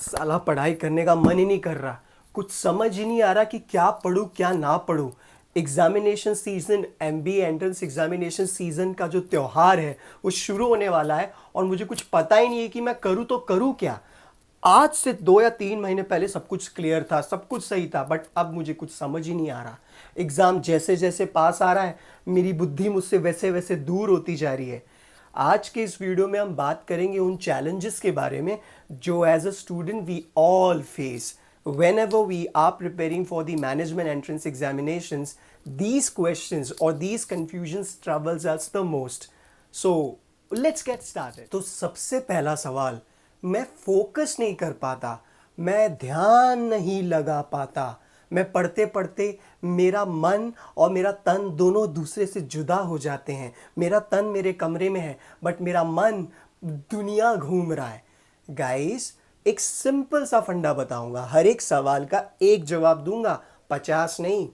साला पढ़ाई करने का मन ही नहीं कर रहा। कुछ समझ ही नहीं आ रहा कि क्या पढूं क्या ना पढूं। Examination season, MBA entrance examination season का जो त्योहार है वो शुरू होने वाला है और मुझे कुछ पता ही नहीं है कि मैं करूं तो करूं क्या। आज से 2 या 3 महीने पहले सब कुछ क्लियर था, सब कुछ सही था, बट अब मुझे कुछ समझ ही नहीं आ रहा। एग्जाम जैसे जैसे पास आ रहा है, मेरी बुद्धि मुझसे वैसे वैसे दूर होती जा रही है। आज के इस वीडियो में हम बात करेंगे उन चैलेंजेस के बारे में जो as a student we all face whenever we are preparing for the management entrance examinations. These questions or these confusions troubles us the most. So let's get started. तो सबसे पहला सवाल, मैं फोकस नहीं कर पाता, मैं ध्यान नहीं लगा पाता। मैं पढ़ते पढ़ते मेरा मन और मेरा तन दोनों दूसरे से जुदा हो जाते हैं। मेरा तन मेरे कमरे में है बट मेरा मन दुनिया घूम रहा है। गाइस, एक सिंपल सा फंडा बताऊंगा, हर एक सवाल का एक जवाब दूंगा, 50 नहीं।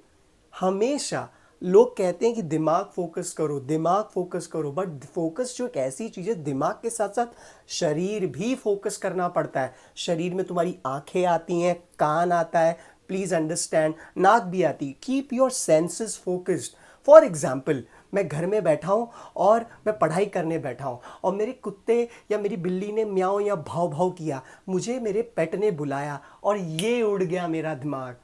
हमेशा लोग कहते हैं कि दिमाग फोकस करो, बट फोकस जो एक ऐसी चीज है, दिमाग के साथ साथ शरीर भी फोकस करना पड़ता है। शरीर में तुम्हारी आंखें आती हैं, कान आता है, प्लीज अंडरस्टैंड, नाक भी आती। Keep your senses focused. For example, मैं घर में बैठा हूँ और मैं पढ़ाई करने बैठा हूँ और मेरे कुत्ते या मेरी बिल्ली ने म्याऊं या भाव भाव किया, मुझे मेरे पेट ने बुलाया और ये उड़ गया मेरा दिमाग।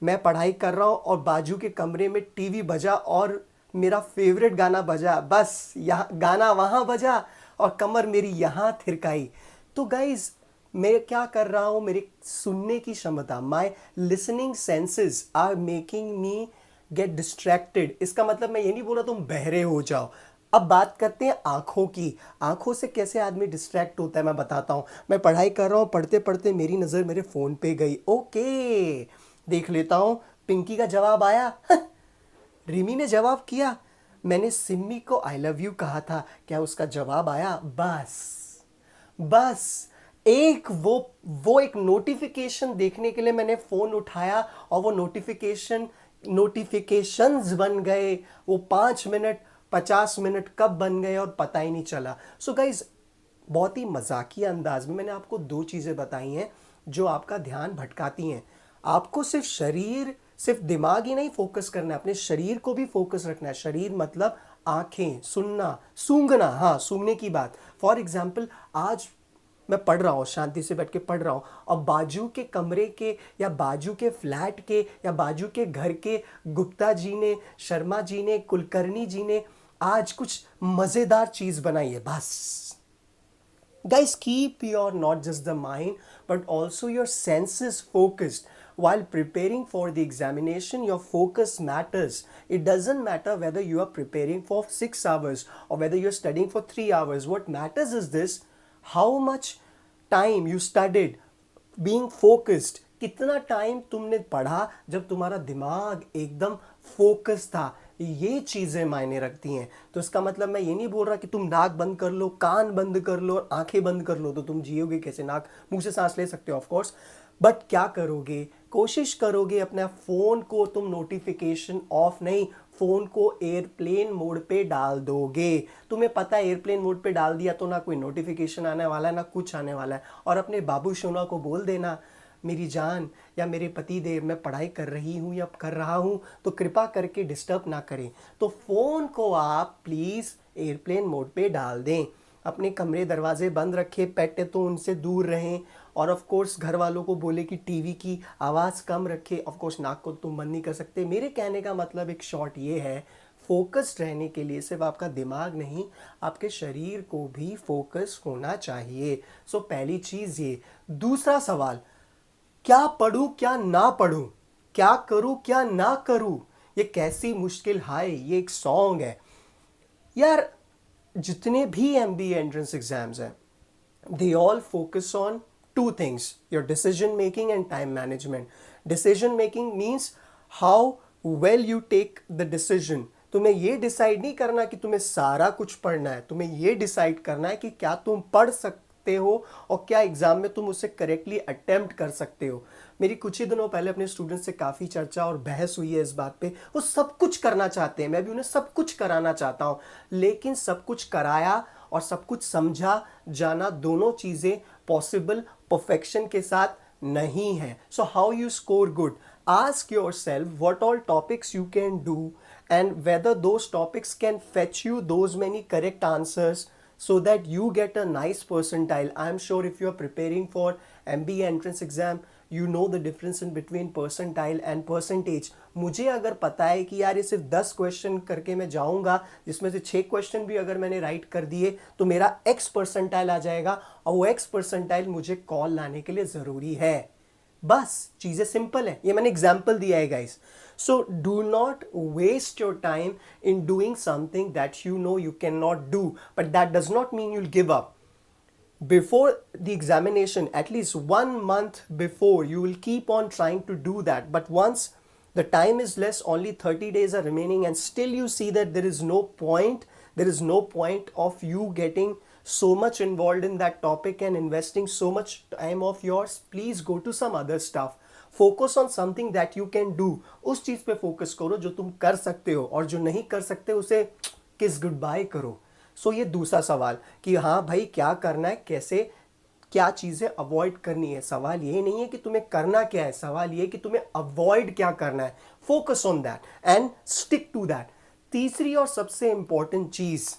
मैं पढ़ाई कर रहा हूँ और बाजू के कमरे में टीवी बजा और मेरा फेवरेट गाना बजा, बस यहाँ गाना वहाँ बजा और कमर मेरी यहाँ थिरकाई। तो गाइज, मैं क्या कर रहा हूँ, मेरी सुनने की क्षमता, my listening senses are making me get distracted. इसका मतलब मैं ये नहीं बोल रहा तुम बहरे हो जाओ। अब बात करते हैं आंखों की। आंखों से कैसे आदमी डिस्ट्रैक्ट होता है मैं बताता हूँ। मैं पढ़ाई कर रहा हूँ, पढ़ते पढ़ते मेरी नज़र मेरे फ़ोन पे गई। ओके, देख लेता हूँ, पिंकी का जवाब आया। रिमी ने जवाब किया। मैंने सिम्मी को आई लव यू कहा था, क्या उसका जवाब आया? बस बस एक वो एक नोटिफिकेशन देखने के लिए मैंने फोन उठाया और वो नोटिफिकेशंस बन गए। वो 5 मिनट 50 मिनट कब बन गए और पता ही नहीं चला। सो गाइज, बहुत ही मजाकिया अंदाज में मैंने आपको दो चीजें बताई हैं जो आपका ध्यान भटकाती हैं। आपको सिर्फ दिमाग ही नहीं फोकस करना है, अपने शरीर को भी फोकस रखना है। शरीर मतलब आंखें, सुनना, सूंघना। हाँ, सूंघने की बात। फॉर एग्जाम्पल, आज मैं पढ़ रहा हूँ, शांति से बैठ के पढ़ रहा हूँ और बाजू के कमरे के या बाजू के फ्लैट के या बाजू के घर के गुप्ता जी ने, शर्मा जी ने, कुलकर्णी जी ने आज कुछ मज़ेदार चीज़ बनाई है। बस guys, keep your not just the mind but also your senses focused while preparing for the examination. Your focus matters. It doesn't matter whether you are preparing for 6 hours or whether you're studying for 3 hours. What matters is this: how much time you studied, being focused. कितना time तुमने पढ़ा जब तुम्हारा दिमाग एकदम focus था। ये चीजें मायने रखती हैं। तो इसका मतलब मैं ये नहीं बोल रहा कि तुम नाक बंद कर लो, कान बंद कर लो और आंखें बंद कर लो तो तुम जियोगे कैसे। नाक मुंह से सांस ले सकते हो ऑफ कोर्स, बट क्या करोगे, कोशिश करोगे अपना फोन को तुम नोटिफिकेशन ऑफ नहीं, फोन को एयरप्लेन मोड पे डाल दोगे। तुम्हें पता है एयरप्लेन मोड पे डाल दिया तो ना कोई नोटिफिकेशन आने वाला है ना कुछ आने वाला है। और अपने बाबू सोना को बोल देना, मेरी जान या मेरे पति देव, मैं पढ़ाई कर रही हूँ या कर रहा हूँ तो कृपा करके डिस्टर्ब ना करें। तो फ़ोन को आप प्लीज़ एयरप्लेन मोड पे डाल दें। अपने कमरे दरवाजे बंद रखें, पेट तो उनसे दूर रहें। और ऑफ कोर्स घर वालों को बोले कि टीवी की आवाज़ कम रखें। ऑफ कोर्स नाक को तुम बंद नहीं कर सकते। मेरे कहने का मतलब एक शॉर्ट ये है, फोकस्ड रहने के लिए सिर्फ आपका दिमाग नहीं, आपके शरीर को भी फोकस होना चाहिए। सो पहली चीज़ ये। दूसरा सवाल, क्या पढ़ूं क्या ना पढ़ूं, क्या करूं क्या ना करूं, ये कैसी मुश्किल। हाय, ये एक सॉन्ग है यार। जितने भी एमबीए एंट्रेंस एग्जाम्स हैं, they all focus on two things: your decision making and time management. Decision making means how well you take the decision. तुम्हें ये डिसाइड नहीं करना कि तुम्हें सारा कुछ पढ़ना है, तुम्हें ये डिसाइड करना है कि क्या तुम पढ़ सकते हो और क्या एग्जाम में तुम उसे करेक्टली अटेम्प्ट कर सकते हो। मेरी कुछ ही दिनों पहले अपने स्टूडेंट्स से काफ़ी चर्चा और बहस हुई है इस बात पे। वो सब कुछ करना चाहते हैं, मैं भी उन्हें सब कुछ कराना चाहता हूँ, लेकिन सब कुछ कराया और सब कुछ समझा जाना दोनों चीज़ें पॉसिबल परफेक्शन के साथ नहीं है. So how you score good? Ask your self what all topics you can do and whether those topics can fetch you those many correct answers so that you get a nice percentile. I am sure if you are preparing for MBA entrance exam, you know the difference in between percentile and percentage. मुझे अगर पता है कि यार ये सिर्फ 10 question करके मैं जाऊंगा, जिसमें से 6 क्वेश्चन भी अगर मैंने राइट कर दिए तो मेरा X परसेंटाइल आ जाएगा, और वो X परसेंटाइल मुझे कॉल लाने के लिए ज़रूरी है. बस चीज़ें सिंपल है. ये मैंने एग्जाम्पल दिया है guys. So do not waste your time in doing something that you know you can not do, but that does not mean you'll give up. Before the examination, at least 1 month before, you will keep on trying to do that. But once the time is less, only 30 days are remaining, and still you see that there is no point of you getting so much involved in that topic and investing so much time of yours, please go to some other stuff. Focus on something that you can do. उस चीज़ पे focus करो जो तुम कर सकते हो, और जो नहीं कर सकते उसे किस गुड बाय करो. सो ये दूसरा सवाल कि हाँ भाई क्या करना है, कैसे क्या चीज़ें अवॉइड करनी है. सवाल ये नहीं है कि तुम्हें करना क्या है, सवाल ये कि तुम्हें अवॉइड क्या करना है. Focus on that and stick to that. तीसरी और सबसे इंपॉर्टेंट चीज़,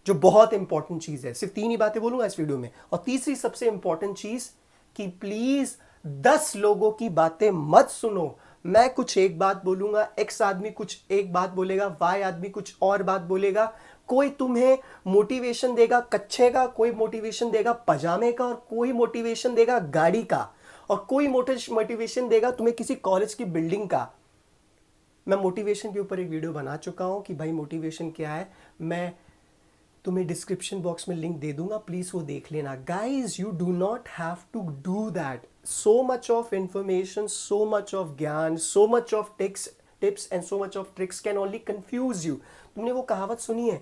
जो बहुत इंपॉर्टेंट चीज़ है, सिर्फ 3 ही बातें बोलूंगा इस वीडियो में, और तीसरी सबसे इंपॉर्टेंट चीज़ कि प्लीज़ 10 लोगों की बातें मत सुनो. मैं कुछ एक बात बोलूंगा, X आदमी कुछ एक बात बोलेगा, Y आदमी कुछ और बात बोलेगा. कोई तुम्हें मोटिवेशन देगा कच्छे का, कोई मोटिवेशन देगा पजामे का, और कोई मोटिवेशन देगा गाड़ी का, और कोई मोटिवेशन देगा तुम्हें किसी कॉलेज की बिल्डिंग का. मैं मोटिवेशन के ऊपर एक वीडियो बना चुका हूं कि भाई मोटिवेशन क्या है. मैं तुम्हें डिस्क्रिप्शन बॉक्स में लिंक दे दूंगा, प्लीज वो देख लेना. Guys, you do not have to do that. So much of information, so much of ज्ञान, so much of tips and so much of tricks can only confuse you. तुमने वो कहावत सुनी है,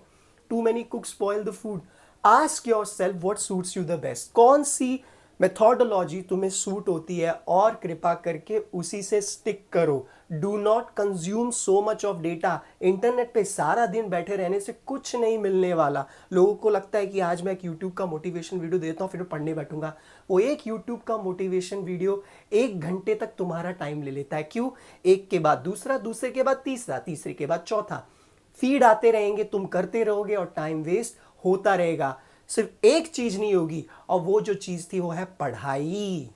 too many cooks spoil the food. Ask yourself what suits you the best. कौन सी methodology तुम्हें suit होती है, और कृपा करके उसी से स्टिक करो. Do not consume so much of data. Internet पे सारा दिन बैठे रहने से कुछ नहीं मिलने वाला. लोगों को लगता है कि आज मैं एक यूट्यूब का मोटिवेशन वीडियो देता हूँ फिर पढ़ने बैठूंगा. वो एक यूट्यूब का मोटिवेशन वीडियो 1 घंटे तक तुम्हारा टाइम ले लेता है. क्यों? एक के बाद दूसरा, दूसरे के बाद तीसरा, तीसरे के बाद चौथा. फीड आते रहेंगे, तुम करते रहोगे और टाइम वेस्ट होता रहेगा. सिर्फ एक चीज नहीं होगी, और वो जो चीज थी वो है पढ़ाई.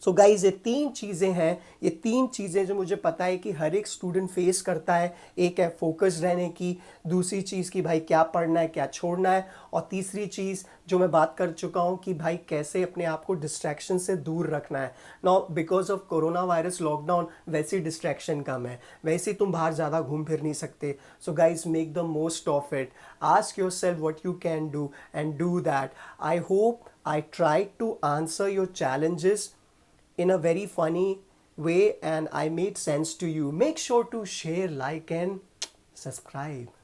सो गाइज, ये 3 चीज़ें हैं, ये 3 चीज़ें जो मुझे पता है कि हर एक स्टूडेंट फेस करता है. एक है फोकस रहने की, दूसरी चीज़ कि भाई क्या पढ़ना है क्या छोड़ना है, और तीसरी चीज़ जो मैं बात कर चुका हूँ कि भाई कैसे अपने आप को डिस्ट्रैक्शन से दूर रखना है. Now because of corona virus lockdown वैसे डिस्ट्रैक्शन कम है, वैसे तुम बाहर ज़्यादा घूम फिर नहीं सकते. So guys, make the most of it. Ask your self what you can do and do that. I hope I tried to answer your challenges in a very funny way and I made sense to you. Make sure to share, like and subscribe.